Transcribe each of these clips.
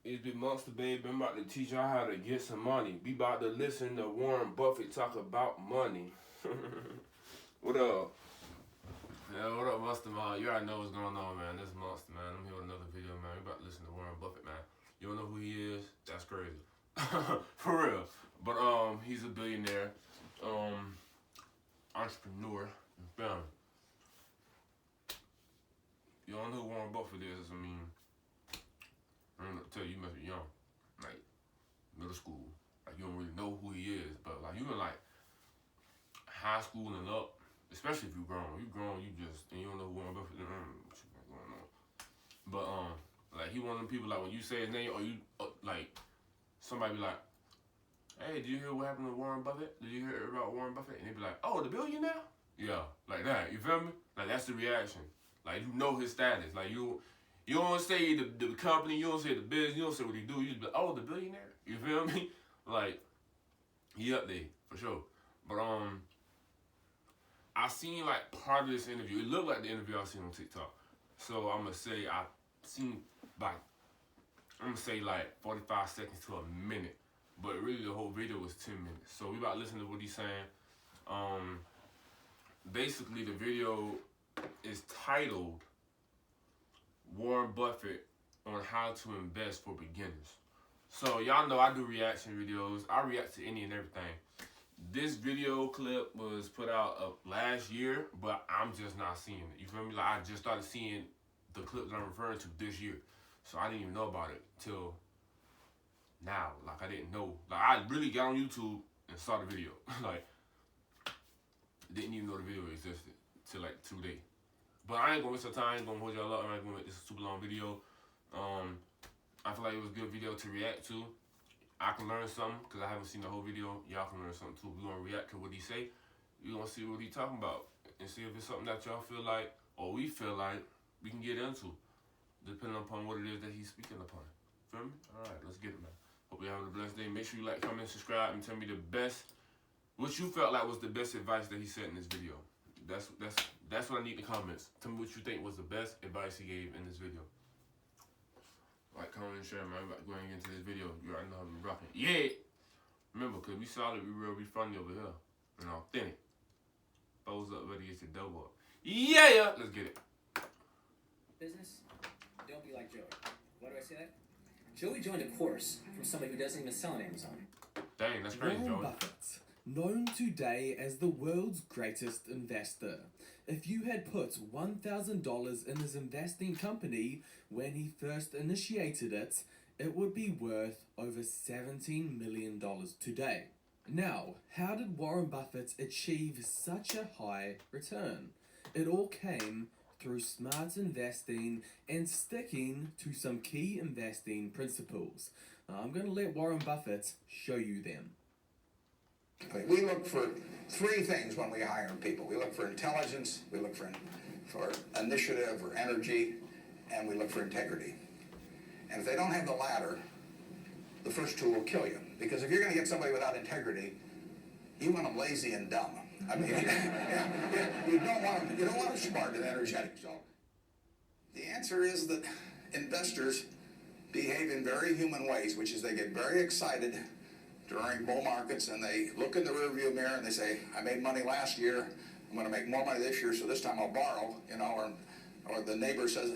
It's been Monster Baby. I'm about to teach y'all how to get some money. We about to listen to Warren Buffett talk about money. What up? Yeah, what up, Monster Man? You already know what's going on, man. This is Monster, man. I'm here with another video, man. We about to listen to Warren Buffett, man. You don't know who he is? That's crazy. For real. But he's a billionaire, entrepreneur. You feel me? You don't know who Warren Buffett is? I mean, I don't know, tell you, you must be young, like middle school. Like you don't really know who he is, but like you in like high school and up, especially if you grown. You grown, you just and you don't know who Warren Buffett is. What you got going on? But like he one of them people like when you say his name or you like somebody be like, "Hey, did you hear what happened to Warren Buffett? Did you hear about Warren Buffett?" And they be like, "Oh, the billionaire." Yeah, like that. You feel me? Like that's the reaction. Like you know his status. Like you don't say the company, you don't say the business, you don't say what he do. You just be like, "Oh, the billionaire." You feel me? Like he up there for sure. But I seen like part of this interview. It looked like the interview I seen on TikTok. So I'm gonna say I seen like I'm gonna say like 45 seconds to a minute. But really the whole video was 10 minutes. So we about to listen to what he's saying. Um Basically the video is titled Warren Buffett on how to invest for beginners. So y'all know I do reaction videos. I react to any and everything. This video clip was put out last year, but I'm just not seeing it. You feel me? Like I just started seeing the clip that I'm referring to this year. So I didn't even know about it till now. Like I didn't know. Like I really got on YouTube and saw the video. Like didn't even know the video existed till like today. But I ain't gonna waste your time. I ain't gonna hold y'all up. I ain't gonna make this a super long video. I feel like it was a good video to react to. I can learn something because I haven't seen the whole video. Y'all can learn something too. We're gonna react to what he say. We're gonna see what he talking about and see if it's something that y'all feel like or we feel like we can get into, depending upon what it is that he's speaking upon. Feel me? All right, let's get it, man. Hope you having a blessed day. Make sure you like, comment, subscribe, and tell me the best. What you felt like was the best advice that he said in this video. That's what I need in the comments. Tell me what you think was the best advice he gave in this video. Like, comment, and share, man. I'm about to go ahead and get into this video. You already know how we rocking. Yeah! Remember, because we solid, we real, we funny over here. And authentic. Foes up, ready to get your dough up. Yeah! Let's get it. Business, don't be like Joey. Why do I say that? Joey joined a course from somebody who doesn't even sell on Amazon. Dang, that's crazy, Joey. Warren Buffett, known today as the world's greatest investor. If you had put $1,000 in his investing company when he first initiated it, it would be worth over $17 million today. Now, how did Warren Buffett achieve such a high return? It all came through smart investing and sticking to some key investing principles. I'm going to let Warren Buffett show you them. We look for three things when we hire people. We look for intelligence, we look for initiative or energy, and we look for integrity. And if they don't have the latter, the first two will kill you. Because if you're going to get somebody without integrity, you want them lazy and dumb. I mean, you don't want them smart and energetic. So the answer is that investors behave in very human ways, which is they get very excited during bull markets and they look in the rearview mirror and they say, I made money last year, I'm going to make more money this year, so this time I'll borrow, or the neighbor says,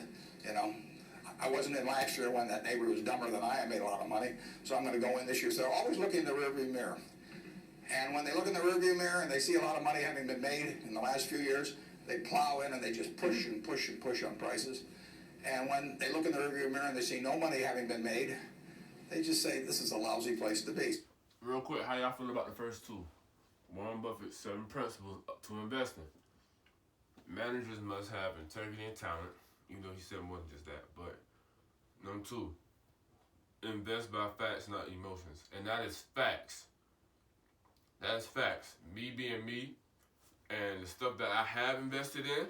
I wasn't in last year when that neighbor was dumber than I made a lot of money, so I'm going to go in this year. So they're always looking in the rearview mirror. And when they look in the rearview mirror and they see a lot of money having been made in the last few years, they plow in and they just push and push and push on prices. And when they look in the rearview mirror and they see no money having been made, they just say, this is a lousy place to be. Real quick, how y'all feel about the first two? Warren Buffett's 7 principles to investing. Managers must have integrity and talent, even though he said more than just that. But number 2, invest by facts, not emotions. And that is facts. That's facts. Me being me, and the stuff that I have invested in,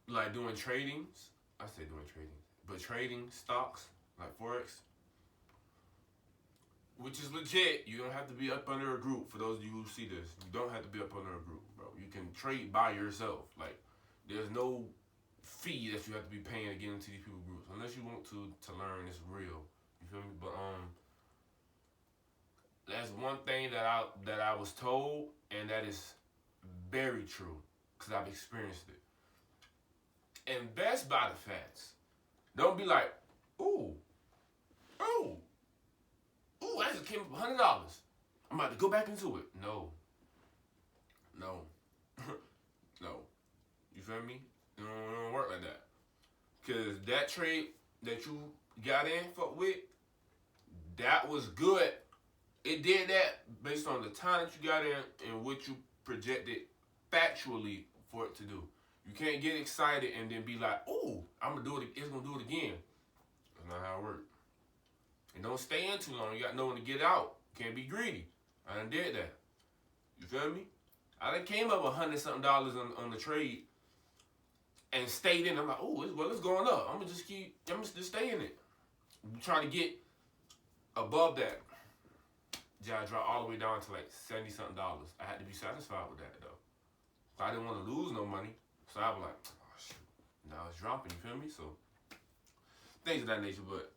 like doing tradings, I say doing trading, but trading stocks, like Forex, which is legit. You don't have to be up under a group. For those of you who see this, you don't have to be up under a group, bro. You can trade by yourself. Like, there's no fee that you have to be paying to get into these people groups. Unless you want to learn, it's real. You feel me? But that's one thing that I was told, and that is very true, because I've experienced it. Invest by the facts. Don't be like, ooh, I just came up with $100. I'm about to go back into it. No. No. You feel me? It don't work like that. Because that trade that you got in with, that was good. It did that based on the time that you got in and what you projected factually for it to do. You can't get excited and then be like, "Oh, I'm gonna do it. It's gonna do it again." That's not how it works. And don't stay in too long. You got no one to get out. You can't be greedy. I done did that. You feel me? I done came up with $100-something on the trade and stayed in. I'm like, "Oh, it's going up. I'm gonna just stay in it." I'm trying to get above that. I dropped all the way down to like $70-something. I had to be satisfied with that though. I didn't want to lose no money. So I was like, oh shoot, now it's dropping, you feel me? So things of that nature, but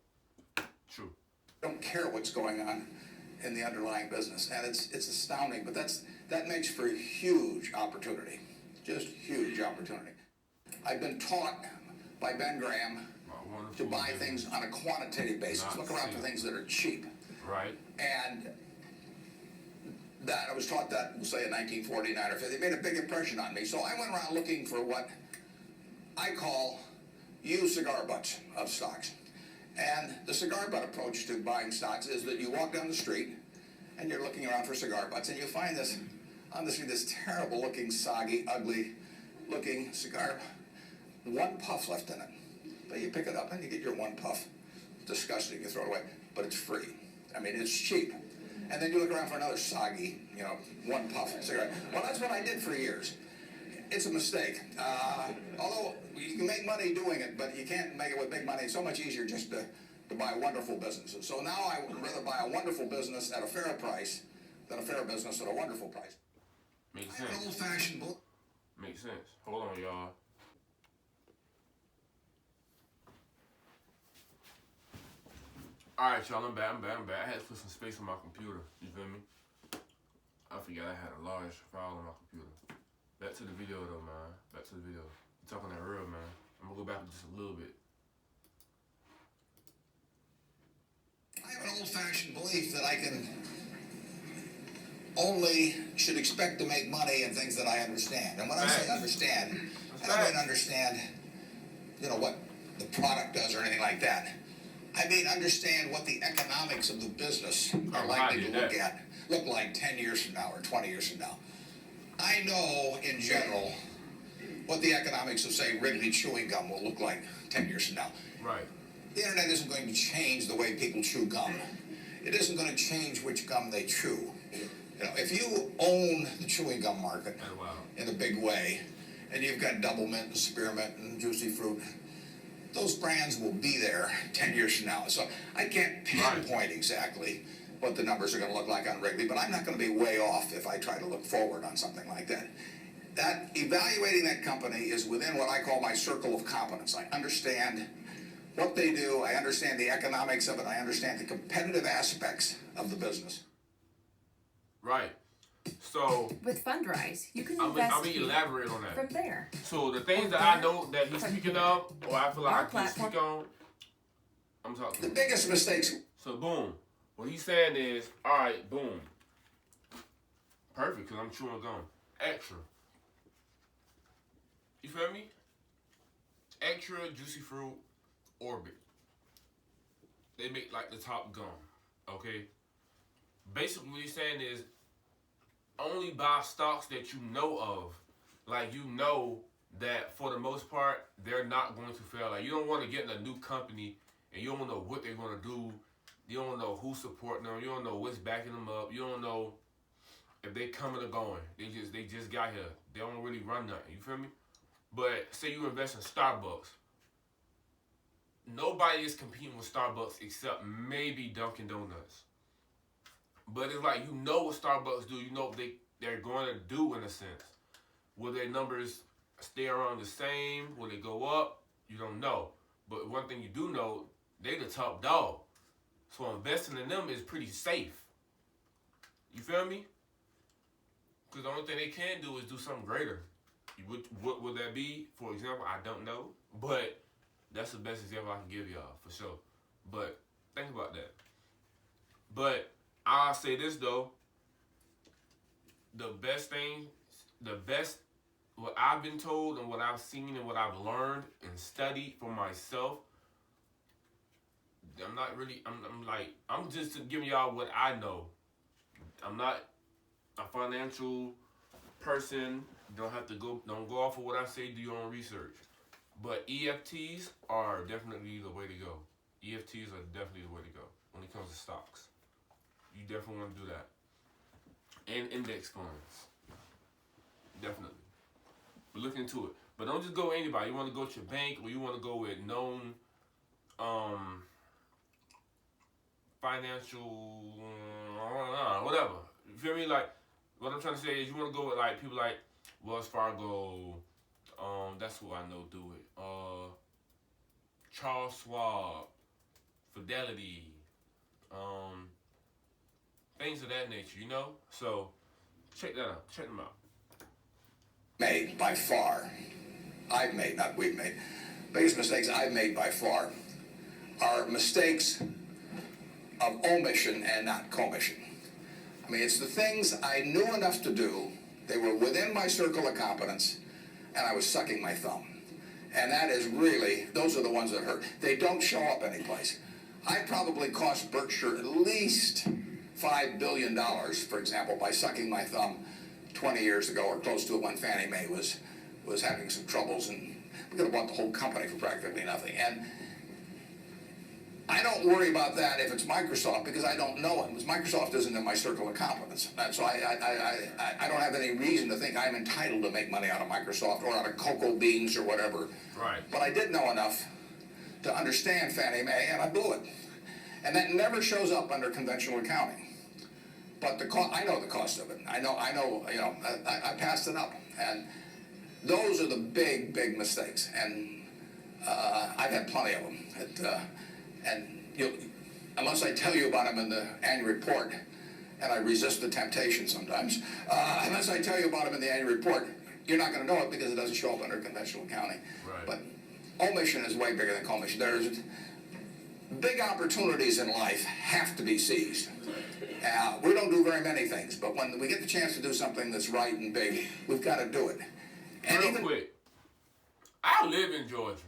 true. Don't care what's going on in the underlying business, and it's astounding. But that makes for a huge opportunity, just huge opportunity. I've been taught by Ben Graham to buy things on a quantitative basis. Look around for things that are cheap. Right. And that I was taught that, we'll say in 1949 or 50. It made a big impression on me. So I went around looking for what I call used cigar butts of stocks. And the cigar butt approach to buying stocks is that you walk down the street and you're looking around for cigar butts, and you find this on the street, this terrible looking, soggy, ugly looking cigar, one puff left in it. But you pick it up and you get your one puff. Disgusting, you throw it away, but it's free. I mean, it's cheap. And then you look around for another soggy, one puff cigarette. Well, that's what I did for years. It's a mistake. Although you can make money doing it, but you can't make it with big money. It's so much easier just to buy wonderful businesses. So now I would rather buy a wonderful business at a fair price than a fair business at a wonderful price. Makes I have sense. an old-fashioned book. Makes sense. Hold on, y'all. Alright, y'all, I'm back. I had to put some space on my computer. You feel me? I forgot I had a large file on my computer. Back to the video, though, man. Back to the video. We're talking that real, man. I'm gonna go back just a little bit. I have an old-fashioned belief that I can only should expect to make money in things that I understand. And when I say understand, I don't mean understand, what the product does or anything like that. I mean understand what the economics of the business are likely to look like 10 years from now or 20 years from now. I know in general what the economics of, say, Wrigley chewing gum will look like 10 years from now. Right. The internet isn't going to change the way people chew gum. It isn't going to change which gum they chew. If you own the chewing gum market in a big way, and you've got Double Mint and Spearmint and Juicy Fruit, those brands will be there 10 years from now. So I can't pinpoint exactly what the numbers are going to look like on Wrigley, but I'm not going to be way off if I try to look forward on something like that. That evaluating that company is within what I call my circle of competence. I understand what they do, I understand the economics of it, I understand the competitive aspects of the business. Right. So with Fundrise, you can I'm invest gonna elaborate on that. from there. So the things that I know that he's speaking of, or I feel like Our I can speak on, I'm talking. The biggest mistakes. So boom. What he's saying is, all right, boom. Perfect, because I'm chewing gum. Extra. You feel me? Extra, Juicy Fruit, Orbit. They make like the top gum. Okay? Basically what he's saying is, only buy stocks that you know of. Like, you know that for the most part, they're not going to fail. Like, you don't want to get in a new company and you don't know what they're going to do. You don't know who's supporting them. You don't know what's backing them up. You don't know if they coming or going. They just got here. They don't really run nothing. You feel me? But say you invest in Starbucks. Nobody is competing with Starbucks except maybe Dunkin' Donuts. But it's like, you know what Starbucks do. You know what they're going to do in a sense. Will their numbers stay around the same? Will they go up? You don't know. But one thing you do know, they the top dog. So investing in them is pretty safe. You feel me? Because the only thing they can do is do something greater. What would that be? For example, I don't know. But that's the best example I can give y'all, for sure. But think about that. But I'll say this, though. What I've been told and what I've seen and what I've learned and studied for myself, I'm just giving y'all what I know. I'm not a financial person. Don't go off of what I say. Do your own research. But EFTs are definitely the way to go. EFTs are definitely the way to go when it comes to stocks. You definitely want to do that. And index funds. Definitely. But look into it. But don't just go with anybody. You want to go to your bank, or you want to go with known financial whatever. You feel me? Like, what I'm trying to say is you want to go with like people like Wells Fargo. That's who I know do it. Charles Schwab, Fidelity, things of that nature, you know? So check that out. Check them out. Made by far. I've made, not we've made. Biggest mistakes I've made by far are mistakes of omission and not commission. I mean, it's the things I knew enough to do. They were within my circle of competence, and I was sucking my thumb. And that is really, those are the ones that hurt. They don't show up anyplace. I probably cost Berkshire at least $5 billion, for example, by sucking my thumb 20 years ago or close to it when Fannie Mae was having some troubles, and we could have bought the whole company for practically nothing. And I don't worry about that if it's Microsoft, because I don't know it. Because Microsoft isn't in my circle of competence. And so I don't have any reason to think I'm entitled to make money out of Microsoft or out of cocoa beans or whatever. Right. But I did know enough to understand Fannie Mae, and I blew it. And that never shows up under conventional accounting. But I know the cost of it. I know. You know, I passed it up, and those are the big mistakes. And I've had plenty of them. And unless I tell you about them in the annual report, and I resist the temptation sometimes, unless I tell you about them in the annual report, you're not going to know it because it doesn't show up under conventional accounting. Right. But omission is way bigger than commission. There's big opportunities in life have to be seized. We don't do very many things, but when we get the chance to do something that's right and big, we've got to do it. And Real quick, I live in Georgia.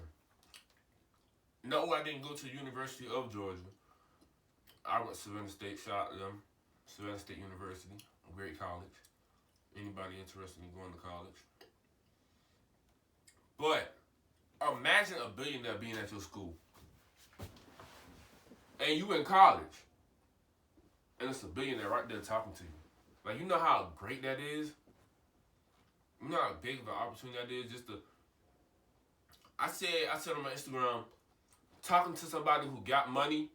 No, I didn't go to the University of Georgia. I went to Savannah State, shout out to them. Savannah State University, a great college. Anybody interested in going to college. But imagine a billionaire being at your school. And you in college. And it's a billionaire right there talking to you. Like, you know how great that is? You know how big of an opportunity that is? I said on my Instagram, talking to somebody who got money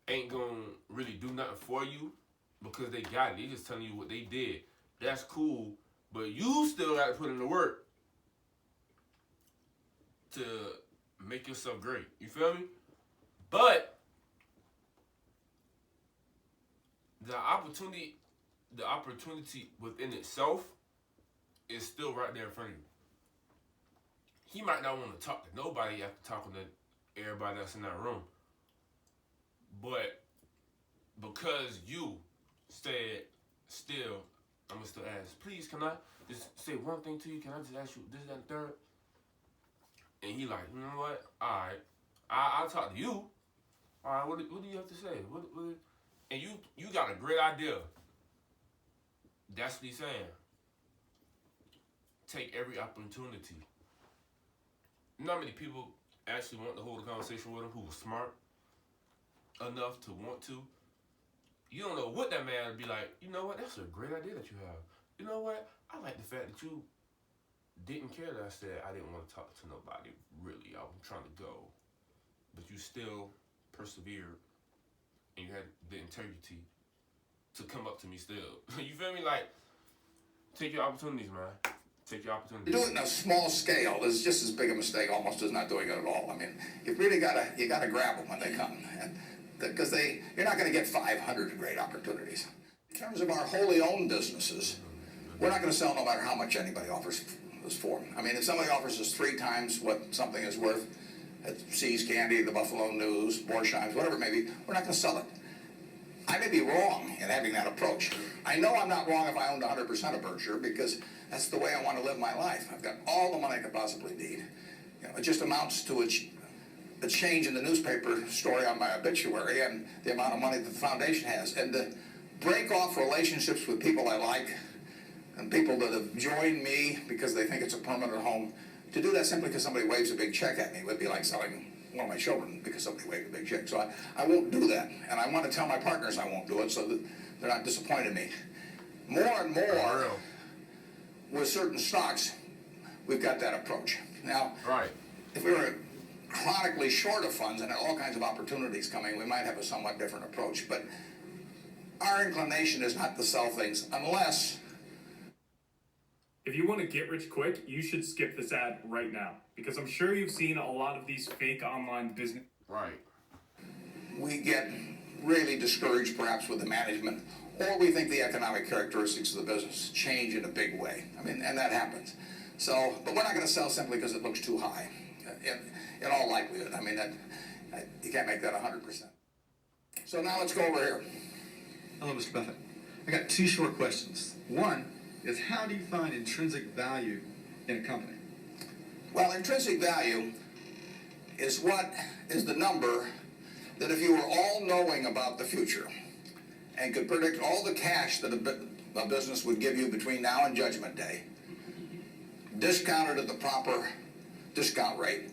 ain't gonna really do nothing for you because they got it. They just telling you what they did. That's cool, but you still got to put in the work to make yourself great. You feel me? But the opportunity within itself is still right there in front of you. He might not want to talk to nobody after talking to everybody that's in that room. But because you said still, I'm going to still ask, please, can I just say one thing to you? Can I just ask you this, that, and third? And he like, you know what? All right. I'll talk to you. All right, what do you have to say? What? And you got a great idea. That's what he's saying. Take every opportunity. You know how many people actually want to hold a conversation with him who was smart enough to want to? You don't know what that man would be like. You know what? That's a great idea that you have. You know what? I like the fact that you didn't care that I said I didn't want to talk to nobody, really. I was trying to go. But you still persevered. And you had the integrity to come up to me still. You feel me? Like, take your opportunities, man. Take your opportunities. Do it in a small scale is just as big a mistake almost as not doing it at all. I mean, you really gotta grab them when they come. And because you're not going to get 500 great opportunities. In terms of our wholly owned businesses, we're not going to sell no matter how much anybody offers us for them. I mean, if somebody offers us 3 times what something is worth at See's Candy, the Buffalo News, Borsheim's, whatever it may be, we're not going to sell it. I may be wrong in having that approach. I know I'm not wrong if I owned 100% of Berkshire, because that's the way I want to live my life. I've got all the money I could possibly need. You know, it just amounts to a change in the newspaper story on my obituary and the amount of money that the foundation has. And to break off relationships with people I like and people that have joined me because they think it's a permanent home, to do that simply because somebody waves a big check at me would be like selling one of my children because somebody waved a big check. So I won't do that. And I want to tell my partners I won't do it so that they're not disappointed in me. More and more, with certain stocks, we've got that approach. Now, if we were chronically short of funds and had all kinds of opportunities coming, we might have a somewhat different approach. But our inclination is not to sell things unless... If you want to get rich quick, you should skip this ad right now, because I'm sure you've seen a lot of these fake online business. We get really discouraged perhaps with the management, or we think the economic characteristics of the business change in a big way. I mean, and that happens. So, but we're not going to sell simply because it looks too high, in all likelihood. I mean, you can't make that 100%. So now let's go over here. Hello, Mr. Buffett. I got 2 short questions. One is, how do you find intrinsic value in a company? Well, intrinsic value is the number that if you were all-knowing about the future and could predict all the cash that a business would give you between now and Judgment Day, discounted at the proper discount rate,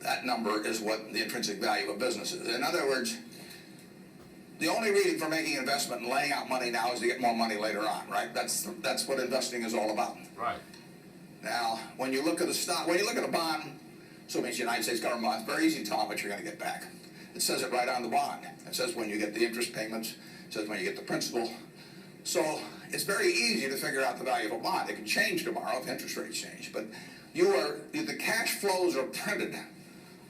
that number is what the intrinsic value of a business is. In other words, the only reason for making an investment and laying out money now is to get more money later on, right? That's what investing is all about. Now, when you look at a stock, when you look at a bond, so it means the United States government bond, it's very easy to tell how much you're going to get back. It says it right on the bond. It says when you get the interest payments, it says when you get the principal. So it's very easy to figure out the value of a bond. It can change tomorrow if interest rates change, but the cash flows are printed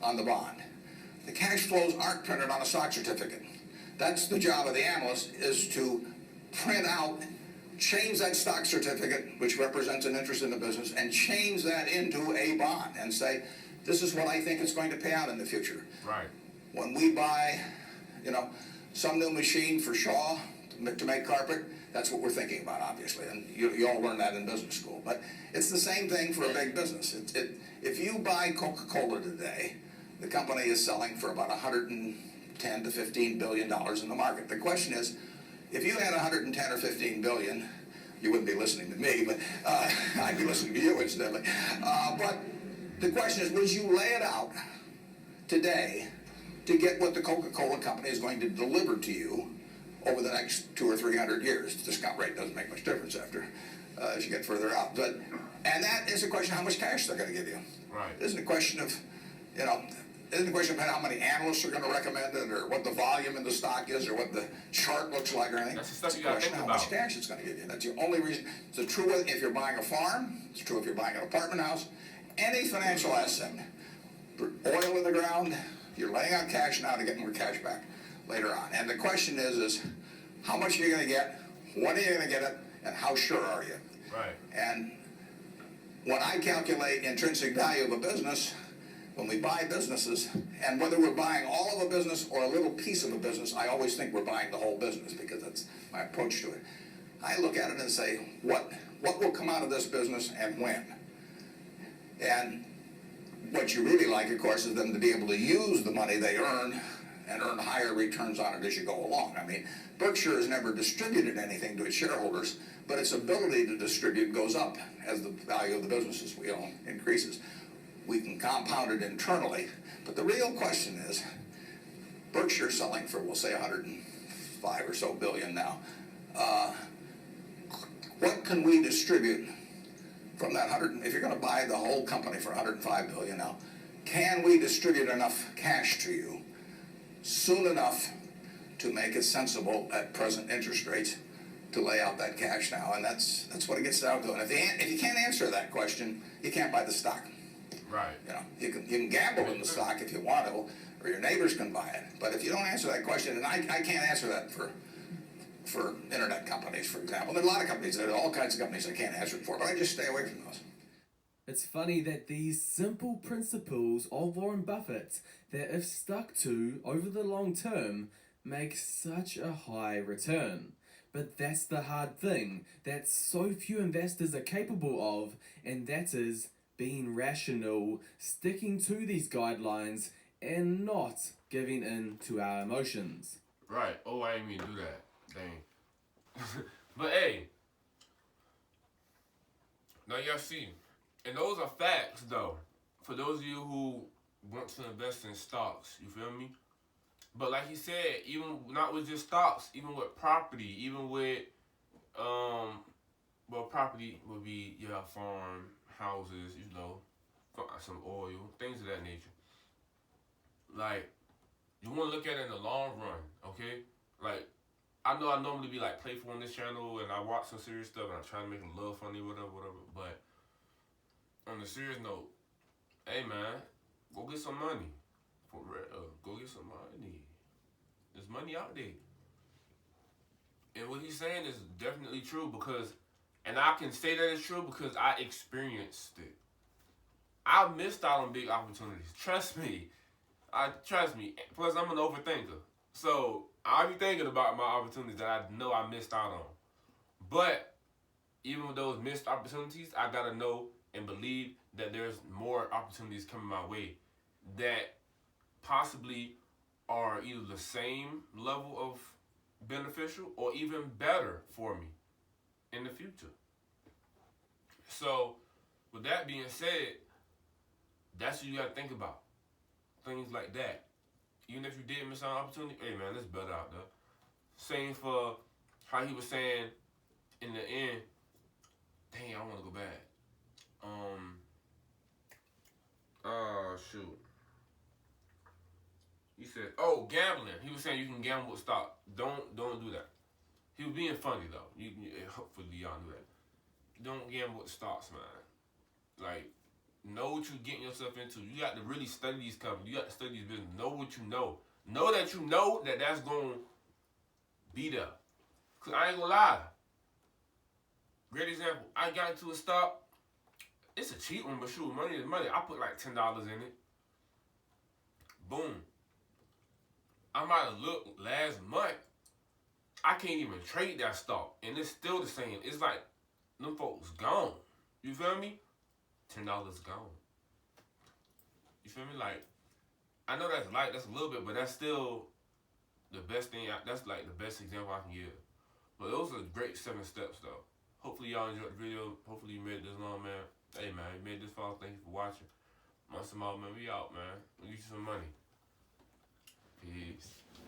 on the bond. The cash flows aren't printed on a stock certificate. That's the job of the analyst, is to print out, change that stock certificate, which represents an interest in the business, and change that into a bond and say, this is what I think it's going to pay out in the future. When we buy, some new machine for Shaw to make carpet, that's what we're thinking about, obviously, and you all learn that in business school. But it's the same thing for a big business. If you buy Coca-Cola today, the company is selling for about $110 to $15 billion in the market. The question is, if you had 110 or 15 billion, you wouldn't be listening to me, but I'd be listening to you incidentally. But the question is, would you lay it out today to get what the Coca-Cola company is going to deliver to you over the next 200 or 300 years? The discount rate doesn't make much difference as you get further out. And that is a question of how much cash they're going to give you. It isn't a question of, it isn't a question of how many analysts are going to recommend it, or what the volume in the stock is, or what the chart looks like, or anything. That's the stuff it's you a got to question think of how about. much cash it's going to give you. That's the only reason. It's true if you're buying a farm. It's true if you're buying an apartment house. Any financial asset. Oil in the ground, you're laying out cash now to get more cash back later on. And the question is how much are you going to get, when are you going to get it, and how sure are you? And when I calculate intrinsic value of a business, when we buy businesses, and whether we're buying all of a business or a little piece of a business, I always think we're buying the whole business, because that's my approach to it. I look at it and say, what will come out of this business and when? And what you really like, of course, is them to be able to use the money they earn and earn higher returns on it as you go along. I mean, Berkshire has never distributed anything to its shareholders, but its ability to distribute goes up as the value of the businesses we own increases. We can compound it internally, but the real question is, Berkshire selling for, we'll say, 105 or so billion now. What can we distribute from that 100? If you're going to buy the whole company for 105 billion now, can we distribute enough cash to you soon enough to make it sensible at present interest rates to lay out that cash now? And that's what it gets down to. And if you can't answer that question, you can't buy the stock. You can gamble in the stock if you want to, or your neighbors can buy it. But if you don't answer that question, and I can't answer that for internet companies, for example. There are a lot of companies, there are all kinds of companies I can't answer it for, but I just stay away from those. It's funny that these simple principles of Warren Buffett, that if stuck to over the long term, make such a high return. But that's the hard thing that so few investors are capable of, and that is being rational, sticking to these guidelines, and not giving in to our emotions. Right. Oh, I didn't mean to do that. Dang. But hey, now y'all see, and those are facts though. For those of you who want to invest in stocks, you feel me? But like he said, even not with just stocks, even with property, even with well, property would be your farm, houses, you know, some oil, things of that nature. Like, you want to look at it in the long run, okay? Like, I know I normally be like playful on this channel and I watch some serious stuff and I try to make it a little funny, whatever. But on the serious note, hey man, go get some money. For real, go get some money. There's money out there. And what he's saying is definitely true because, and I can say that it's true because I experienced it. I missed out on big opportunities. Trust me. Trust me. Plus, I'm an overthinker. So, I'll be thinking about my opportunities that I know I missed out on. But, even with those missed opportunities, I gotta know and believe that there's more opportunities coming my way that possibly are either the same level of beneficial or even better for me in the future. So, with that being said, that's what you gotta think about. Things like that. Even if you did miss out on opportunity, hey man, it's better out there. Same for how he was saying in the end, dang, I wanna go back. Shoot. He said, oh, gambling. He was saying you can gamble with stock. Don't do that. He was being funny though. Hopefully y'all knew that. Don't gamble with stocks, man. Like, know what you're getting yourself into. You got to really study these companies. You got to study these business. Know what you know. Know that you know that that's going to be there. Because I ain't going to lie. Great example. I got into a stock. It's a cheap one, but shoot, money is money. I put like $10 in it. Boom. I might have looked last month. I can't even trade that stock. And it's still the same. It's like them folks gone. You feel me? $10 gone. You feel me? Like, I know that's a little bit, but that's still the best thing. That's like the best example I can give. But those are great 7 steps though. Hopefully y'all enjoyed the video. Hopefully you made it this long, man. Hey man, you made this far. Thank you for watching. Monster Mall, man, we out, man. We get you some money. Peace.